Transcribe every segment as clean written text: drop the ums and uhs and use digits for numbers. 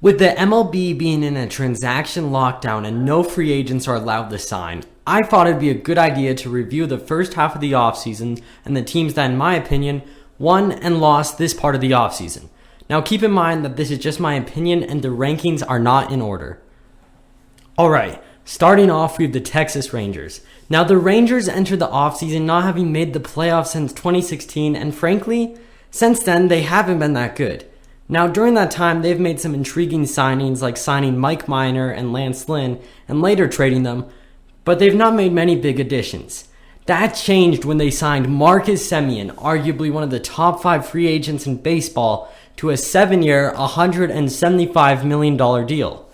With the MLB being in a transaction lockdown and no free agents are allowed to sign, I thought it'd be a good idea to review the first half of the offseason and the teams that, in my opinion, won and lost this part of the offseason. Now keep in mind that this is just my opinion and the rankings are not in order. Alright, starting off we have the Texas Rangers. Now the Rangers entered the offseason not having made the playoffs since 2016, and frankly, since then they haven't been that good. Now during that time they've made some intriguing signings like signing Mike Minor and Lance Lynn and later trading them, but they've not made many big additions. That changed when they signed Marcus Semien, arguably one of the top 5 free agents in baseball, to a 7-year, $175 million deal.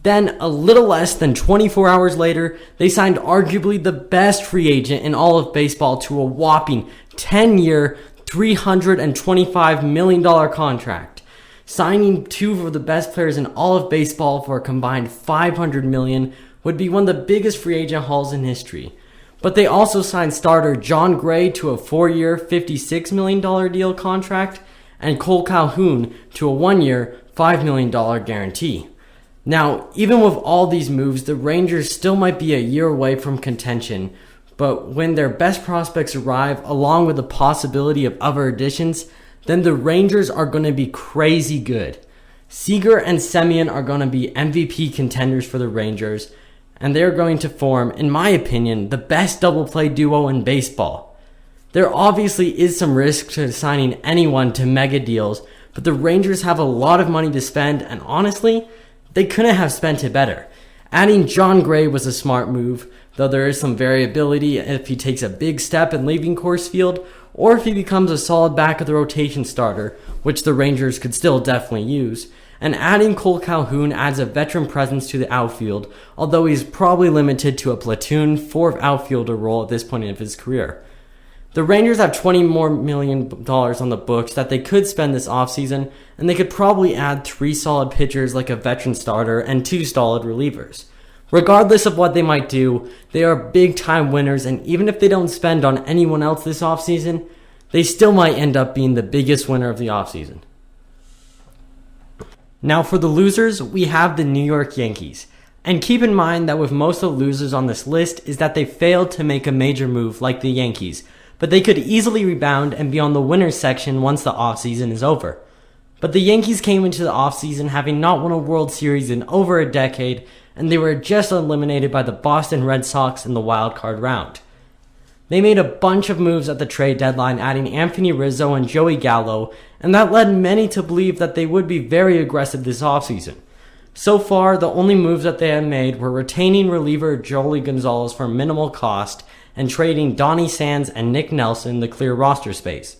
Then, a little less than 24 hours later, they signed arguably the best free agent in all of baseball to a whopping 10-year, $325 million contract. Signing 2 of the best players in all of baseball for a combined $500 million would be one of the biggest free agent hauls in history. But they also signed starter John Gray to a 4-year, $56 million deal contract, and Cole Calhoun to a 1-year, $5 million guarantee. Now, even with all these moves, the Rangers still might be a year away from contention, but when their best prospects arrive, along with the possibility of other additions, then the Rangers are going to be crazy good. Seager and Semien are going to be MVP contenders for the Rangers, and they're going to form, in my opinion, the best double play duo in baseball. There obviously is some risk to signing anyone to mega deals, but the Rangers have a lot of money to spend, and honestly, they couldn't have spent it better. Adding John Gray was a smart move, though there is some variability if he takes a big step in leaving Coors Field, or if he becomes a solid back of the rotation starter, which the Rangers could still definitely use. And adding Cole Calhoun adds a veteran presence to the outfield, although he's probably limited to a platoon 4th outfielder role at this point of his career. The Rangers have $20 million more on the books that they could spend this offseason, and they could probably add 3 solid pitchers like a veteran starter and 2 solid relievers. Regardless of what they might do, they are big-time winners, and even if they don't spend on anyone else this offseason, they still might end up being the biggest winner of the offseason. Now for the losers, we have the New York Yankees. And keep in mind that with most of the losers on this list is that they failed to make a major move like the Yankees, but they could easily rebound and be on the winners section once the offseason is over. But the Yankees came into the offseason having not won a World Series in over a decade, and they were just eliminated by the Boston Red Sox in the wild card round. They made a bunch of moves at the trade deadline, adding Anthony Rizzo and Joey Gallo, and that led many to believe that they would be very aggressive this offseason. So far, the only moves that they have made were retaining reliever Joely Gonzalez for minimal cost and trading Donnie Sands and Nick Nelson the clear roster space.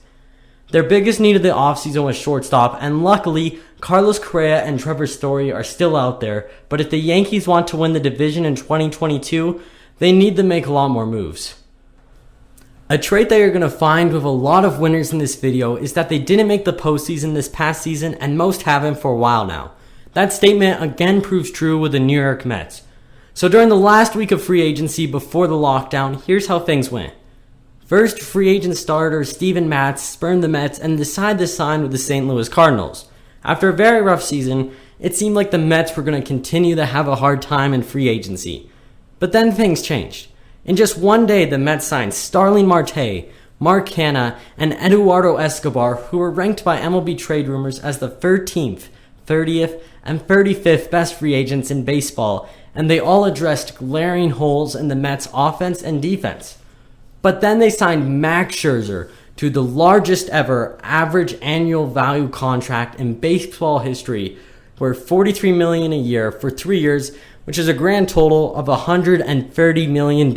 Their biggest need of the offseason was shortstop, and luckily, Carlos Correa and Trevor Story are still out there, but if the Yankees want to win the division in 2022, they need to make a lot more moves. A trait that you're going to find with a lot of winners in this video is that they didn't make the postseason this past season, and most haven't for a while now. That statement again proves true with the New York Mets. So during the last week of free agency before the lockdown, here's how things went. First, free agent starter Steven Matz spurned the Mets and decided to sign with the St. Louis Cardinals. After a very rough season, it seemed like the Mets were going to continue to have a hard time in free agency. But then things changed. In just one day, the Mets signed Starling Marte, Mark Canha, and Eduardo Escobar, who were ranked by MLB Trade Rumors as the 13th, 30th, and 35th best free agents in baseball, and they all addressed glaring holes in the Mets' offense and defense. But then they signed Max Scherzer to the largest ever average annual value contract in baseball history, worth $43 million a year for 3 years, which is a grand total of $130 million.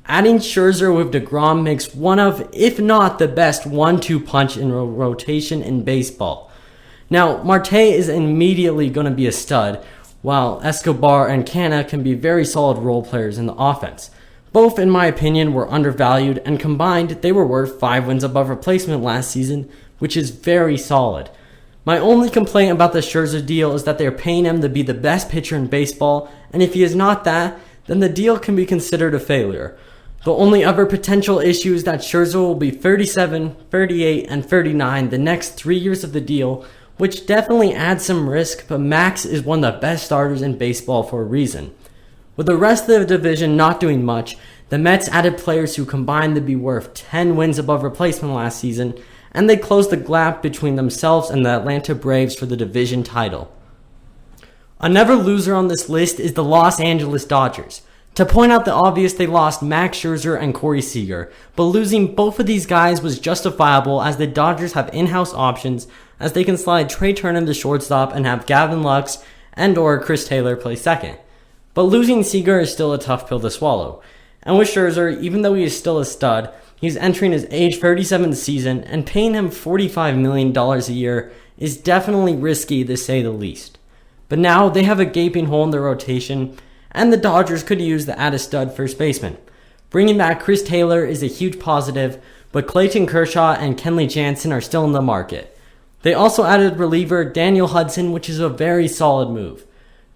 Adding Scherzer with DeGrom makes one of, if not the best 1-2 punch in rotation in baseball. Now, Marte is immediately going to be a stud, while Escobar and Canha can be very solid role players in the offense. Both, in my opinion, were undervalued, and combined, they were worth 5 wins above replacement last season, which is very solid. My only complaint about the Scherzer deal is that they're paying him to be the best pitcher in baseball, and if he is not that, then the deal can be considered a failure. The only other potential issue is that Scherzer will be 37, 38, and 39 the next 3 years of the deal, which definitely adds some risk, but Max is one of the best starters in baseball for a reason. With the rest of the division not doing much, the Mets added players who combined to be worth 10 wins above replacement last season, and they closed the gap between themselves and the Atlanta Braves for the division title. Another loser on this list is the Los Angeles Dodgers. To point out the obvious, they lost Max Scherzer and Corey Seager, but losing both of these guys was justifiable as the Dodgers have in-house options as they can slide Trey Turner to shortstop and have Gavin Lux and or Chris Taylor play second. But losing Seager is still a tough pill to swallow. And with Scherzer, even though he is still a stud, he's entering his age 37th season, and paying him $45 million a year is definitely risky to say the least. But now they have a gaping hole in their rotation, and the Dodgers could use the add a stud first baseman. Bringing back Chris Taylor is a huge positive, but Clayton Kershaw and Kenley Jansen are still in the market. They also added reliever Daniel Hudson, which is a very solid move.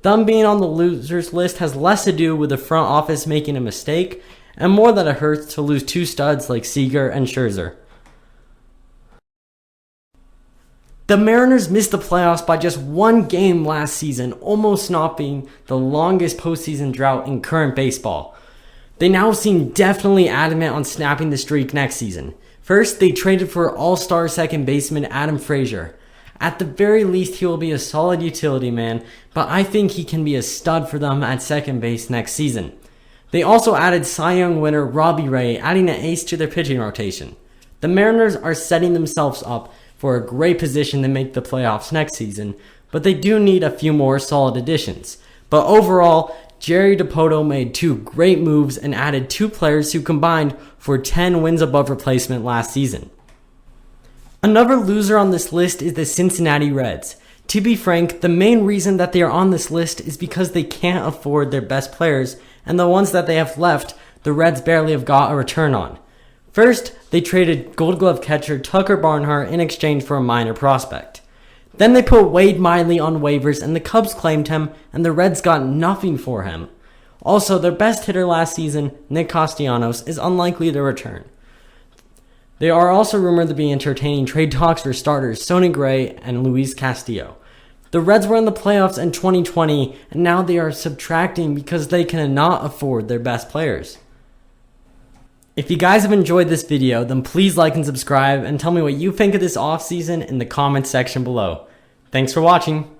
Them being on the losers list has less to do with the front office making a mistake, and more that it hurts to lose two studs like Seager and Scherzer. The Mariners missed the playoffs by just one game last season, almost stopping the longest postseason drought in current baseball. They now seem definitely adamant on snapping the streak next season. First, they traded for all-star second baseman Adam Frazier. At the very least, he will be a solid utility man, but I think he can be a stud for them at second base next season. They also added Cy Young winner Robbie Ray, adding an ace to their pitching rotation. The Mariners are setting themselves up for a great position to make the playoffs next season, but they do need a few more solid additions. But overall, Jerry Dipoto made two great moves and added two players who combined for 10 wins above replacement last season. Another loser on this list is the Cincinnati Reds. To be frank, the main reason that they are on this list is because they can't afford their best players, and the ones that they have left, the Reds barely have got a return on. First, they traded Gold Glove catcher Tucker Barnhart in exchange for a minor prospect. Then they put Wade Miley on waivers and the Cubs claimed him, and the Reds got nothing for him. Also, their best hitter last season, Nick Castellanos, is unlikely to return. They are also rumored to be entertaining trade talks for starters Sonny Gray and Luis Castillo. The Reds were in the playoffs in 2020, and now they are subtracting because they cannot afford their best players. If you guys have enjoyed this video, then please like and subscribe and tell me what you think of this offseason in the comments section below. Thanks for watching.